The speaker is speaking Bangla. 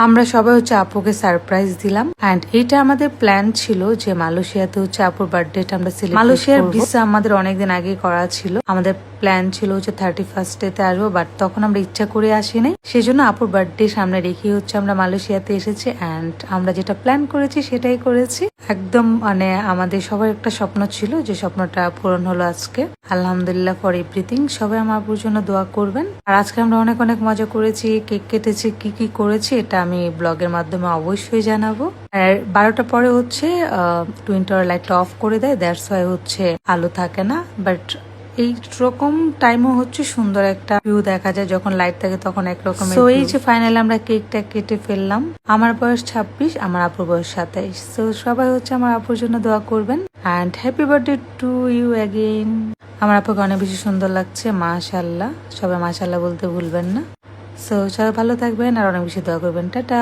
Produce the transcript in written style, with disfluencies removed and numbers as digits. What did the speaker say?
আমরা সবাই আপুকে সারপ্রাইজ দিলাম এন্ড এটা আমাদের প্ল্যান ছিল যে মালয়েশিয়াতে আপুর বার্থডেটা আমরা সেলিব্রেট করব। মালয়েশিয়ার ভিসা আমাদের অনেকদিন আগে করা ছিল। আমাদের প্ল্যান ছিল 31st আসবো, বাট তখন আমরা ইচ্ছা করে আসিনি। সেজন্য আপুর বার্থডে সামনে রেখে আমরা মালয়েশিয়াতে এসেছি এন্ড আমরা যেটা প্ল্যান করেছি সেটাই করেছি। একদম আমাদের সবার একটা স্বপ্ন ছিল, যে স্বপ্নটা পূরণ হলো আজকে। আলহামদুলিল্লাহ ফর এভরিথিং। সবাই আমার আপুর জন্য দোয়া করবেন। আর আজকে আমরা অনেক অনেক মজা করেছি, কেক কেটেছি, কি করেছি এটা আমি ব্লগের মাধ্যমে অবশ্যই জানাবো। আর 12টার পরে টুইন টাওয়ার লাইটটা অফ করে দেয়, দ্যাটস ওয়াই আলো থাকে না। বাট এইরকম টাইমও সুন্দর একটা ভিউ দেখা যায়, যখন লাইট থাকে তখন একরকম। তো এই যে ফাইনালি আমরা কেকটা কেটে ফেললাম। আমার বয়স 26, আমার আপুর বয়স 27। তো সবাই আমার আপুর জন্য দোয়া করবেন and happy birthday to you again. আমার আপুকে অনেক বেশি সুন্দর লাগছে, মাশাআল্লাহ। সবাই মাশাআল্লাহ বলতে ভুলবেন না। সো সবাই ভালো থাকবেন আর অনেক বেশি দোয়া করবেন। টাটা।